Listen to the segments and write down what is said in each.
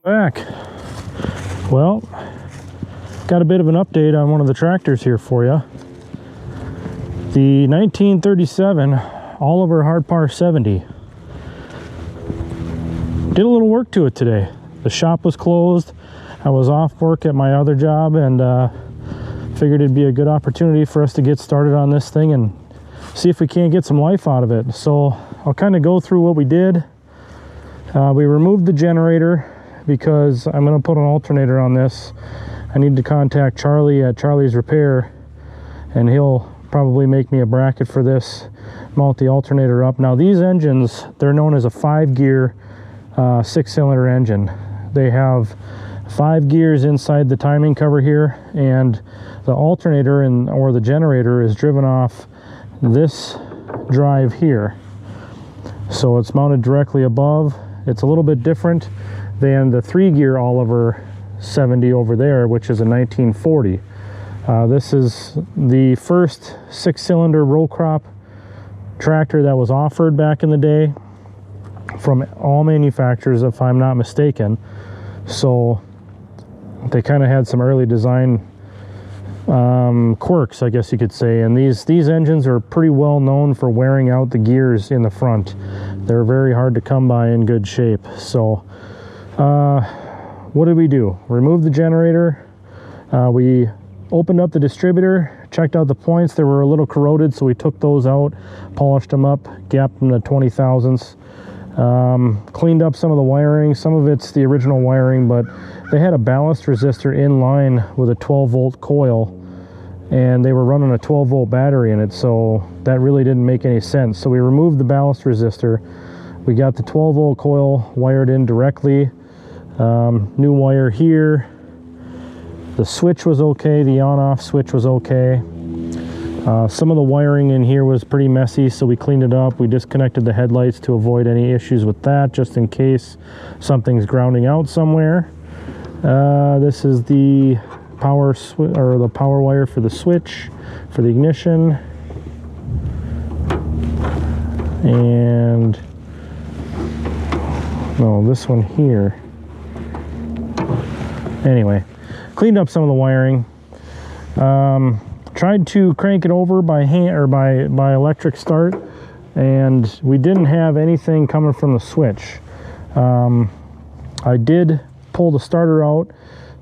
Back. Well, got a bit of an update on one of the tractors here for you. The 1937 Oliver Hart Parr 70. Did a little work to it today. The shop was closed. I was off work at my other job and figured it'd be a good opportunity for us to get started on this thing and see if we can't get some life out of it. So I'll kind of go through what we did. We removed the generator because I'm going to put an alternator on this. I need to contact Charlie at Charlie's Repair, and he'll probably make me a bracket for this, mount the alternator up. Now these engines, they're known as a 5-gear 6-cylinder engine. They have 5 gears inside the timing cover here, and the alternator or the generator is driven off this drive here. So it's mounted directly above. It's a little bit different than the 3-gear Oliver 70 over there, which is a 1940. This is the first 6-cylinder row crop tractor that was offered back in the day from all manufacturers, if I'm not mistaken. So they kind of had some early design quirks, I guess you could say, and these engines are pretty well known for wearing out the gears in the front. They're very hard to come by in good shape. So what did we do? Remove the generator. We opened up the distributor, checked out the points. They were a little corroded, so we took those out, polished them up, gapped them to 20 thousandths, cleaned up some of the wiring. Some of it's the original wiring, but they had a ballast resistor in line with a 12-volt coil, and they were running a 12-volt battery in it, so that really didn't make any sense. So we removed the ballast resistor. We got the 12-volt coil wired in directly. New wire here. The switch was okay. The on-off switch was okay. Some of the wiring in here was pretty messy, so we cleaned it up. We disconnected the headlights to avoid any issues with that, just in case something's grounding out somewhere. This is the power the power wire for the switch for the ignition, and no, this one here. Anyway, cleaned up some of the wiring. Tried to crank it over by hand or by electric start, and we didn't have anything coming from the switch. I did pull the starter out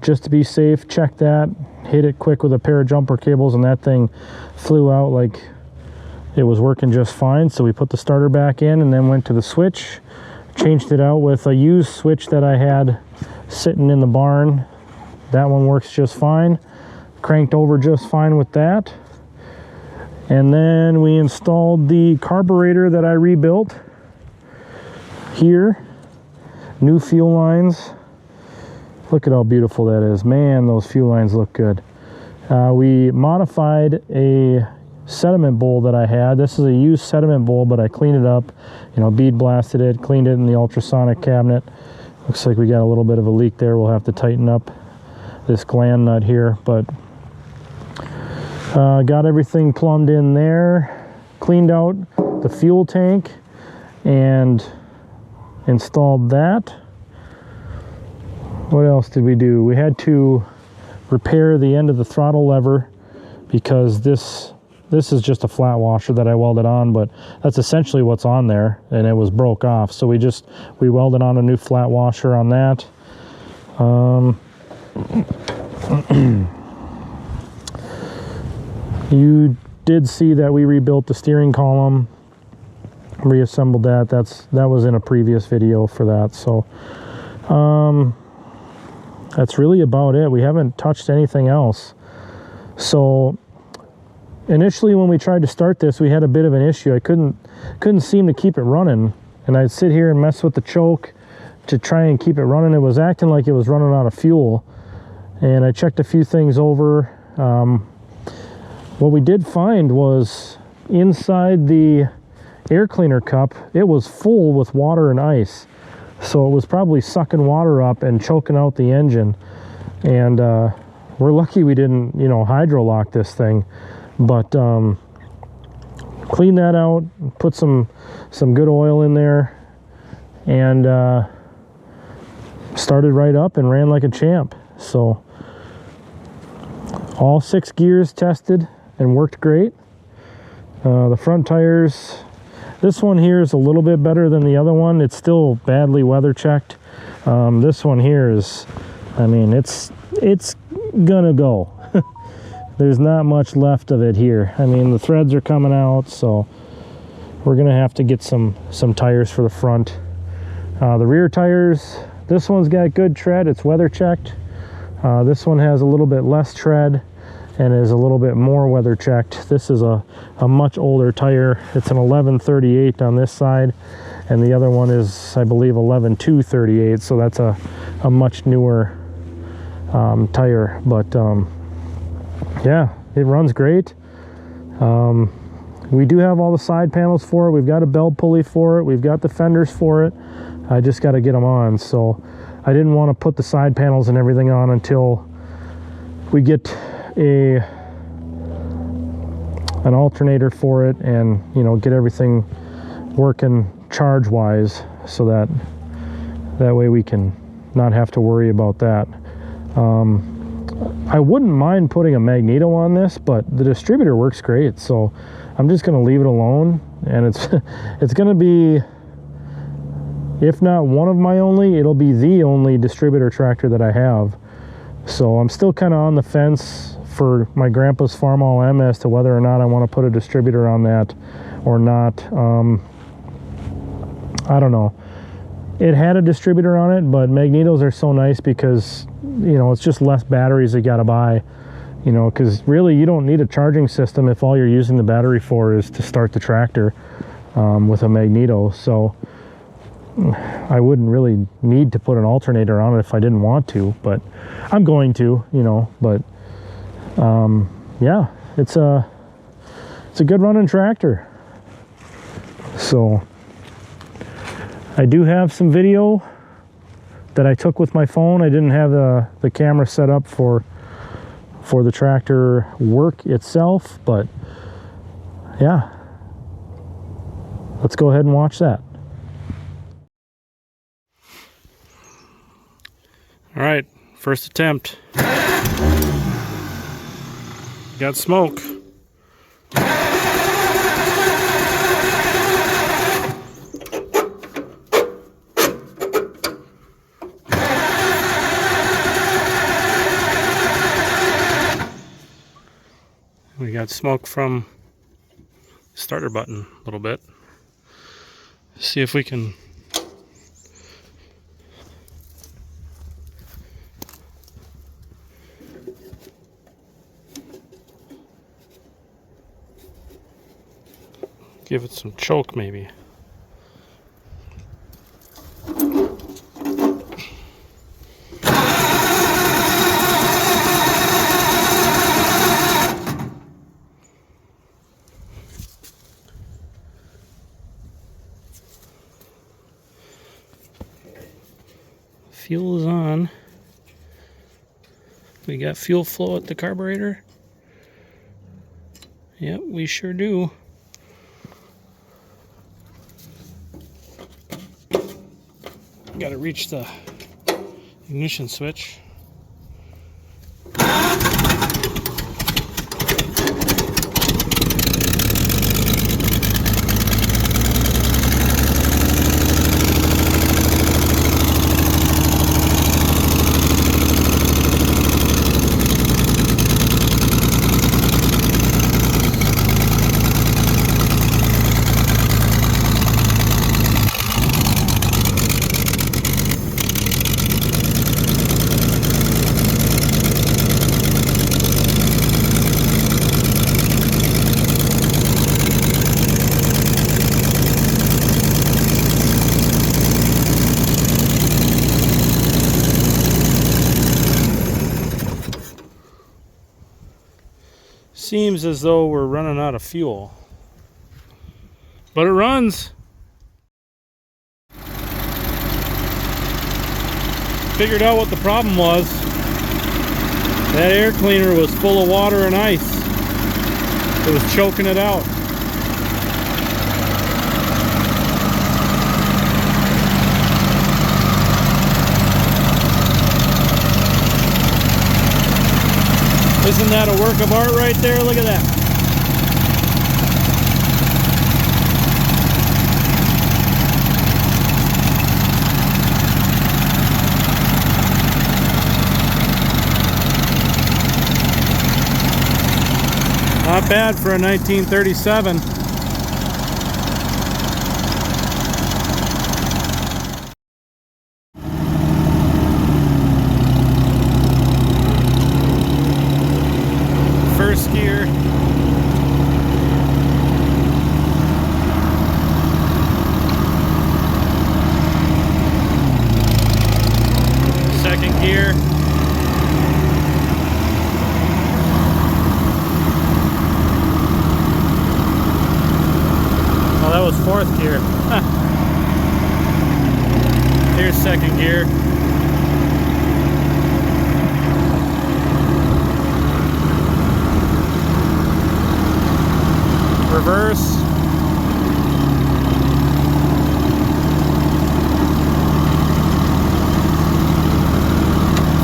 just to be safe, check that, hit it quick with a pair of jumper cables, and that thing flew out like it was working just fine. So we put the starter back in and then went to the switch, changed it out with a used switch that I had sitting in the barn. That one works just fine. Cranked over just fine with that. And then we installed the carburetor that I rebuilt here. New fuel lines. Look at how beautiful that is. Man, those fuel lines look good. We modified a sediment bowl that I had. This is a used sediment bowl, but I cleaned it up, bead blasted it, cleaned it in the ultrasonic cabinet. Looks like we got a little bit of a leak there. We'll have to tighten up this gland nut here, but got everything plumbed in there, cleaned out the fuel tank and installed that. What else did we do? We had to repair the end of the throttle lever because this is just a flat washer that I welded on, but that's essentially what's on there, and it was broke off. So we welded on a new flat washer on that. You did see that we rebuilt the steering column, reassembled that. That was in a previous video for that. So that's really about it. We haven't touched anything else. So initially when we tried to start this, we had a bit of an issue. I couldn't seem to keep it running, and I'd sit here and mess with the choke to try and keep it running. It was acting like it was running out of fuel, and I checked a few things over. What we did find was inside the air cleaner cup, it was full with water and ice. So it was probably sucking water up and choking out the engine. And we're lucky we didn't, you know, hydro lock this thing. But clean that out, put some good oil in there, and started right up and ran like a champ. So all 6 gears tested and worked great. The front tires, this one here is a little bit better than the other one. It's still badly weather checked. This one here is, I mean, it's gonna go. There's not much left of it here. I mean, the threads are coming out, so we're gonna have to get some tires for the front. The rear tires, this one's got good tread. It's weather checked. This one has a little bit less tread and is a little bit more weather checked. This is a much older tire. It's an 1138 on this side, and the other one is, I believe, 11238. So that's a much newer tire. But yeah, it runs great. We do have all the side panels for it. We've got a belt pulley for it. We've got the fenders for it. I just got to get them on. So I didn't want to put the side panels and everything on until we get an alternator for it, and, you know, get everything working charge wise, so that way we can not have to worry about that. I wouldn't mind putting a magneto on this, but the distributor works great, so I'm just going to leave it alone. And it's going to be, if not one of my only, it'll be the only distributor tractor that I have. So I'm still kind of on the fence for my grandpa's Farm All M as to whether or not I want to put a distributor on that or not. I don't know. It had a distributor on it, but magnetos are so nice because, you know, it's just less batteries you got to buy, you know, because really you don't need a charging system if all you're using the battery for is to start the tractor with a magneto. So I wouldn't really need to put an alternator on it if I didn't want to, but I'm going to, you know. But yeah, it's a good running tractor. So I do have some video that I took with my phone. I didn't have the camera set up for the tractor work itself, but yeah, let's go ahead and watch that. All right, first attempt. Got smoke. We got smoke from the starter button a little bit. See if we can give it some choke, maybe. Fuel is on. We got fuel flow at the carburetor. Yep, we sure do. Got to reach the ignition switch. Seems as though we're running out of fuel, but it runs. Figured out what the problem was. That air cleaner was full of water and ice. It was choking it out. Isn't that a work of art right there? Look at that. Not bad for a 1937. First gear. Second gear. Oh, that was fourth gear. Here's second gear. Reverse.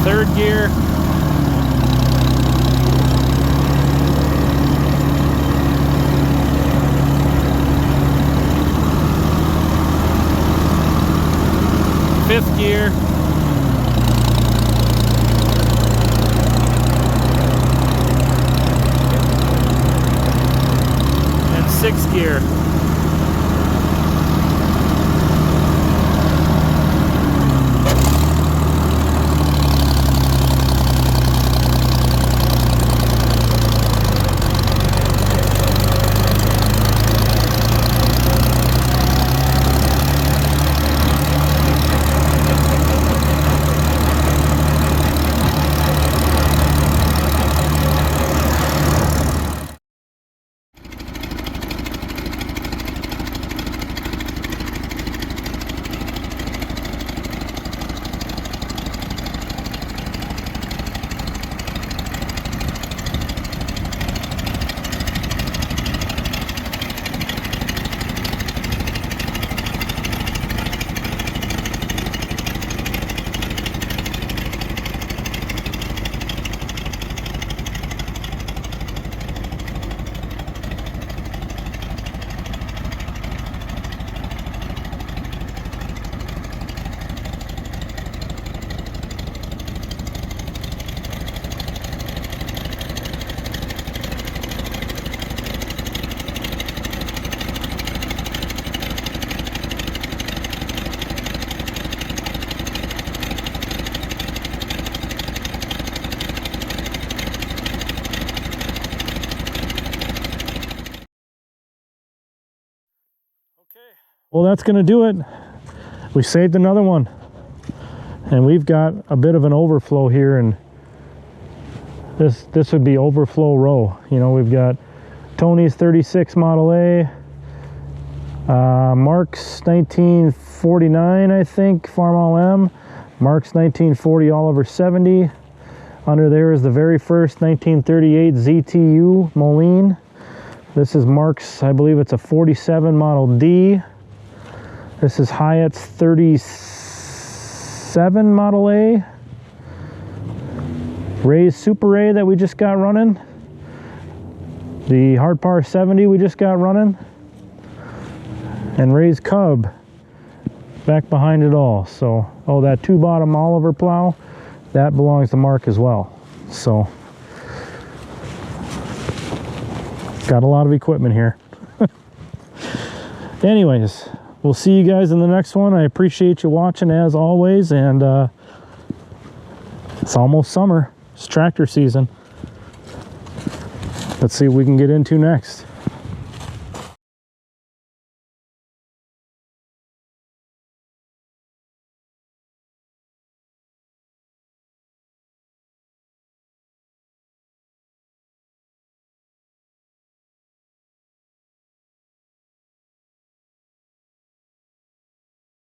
Third gear. Fifth gear. And sixth gear. Well, that's going to do it. We saved another one. And we've got a bit of an overflow here, and this would be overflow row. You know, we've got Tony's 36 Model A, Mark's 1949, I think, Farmall M, Mark's 1940 Oliver 70. Under there is the very first 1938 ZTU Moline. This is Mark's, I believe it's a 47 Model D. This is Hyatt's 37 Model A. Ray's Super Ray that we just got running. The Hart Parr 70 we just got running. And Ray's Cub back behind it all. So, oh, that 2-bottom Oliver plow, that belongs to Mark as well. So, got a lot of equipment here. Anyways, we'll see you guys in the next one. I appreciate you watching as always, and it's almost summer. It's tractor season. Let's see what we can get into next.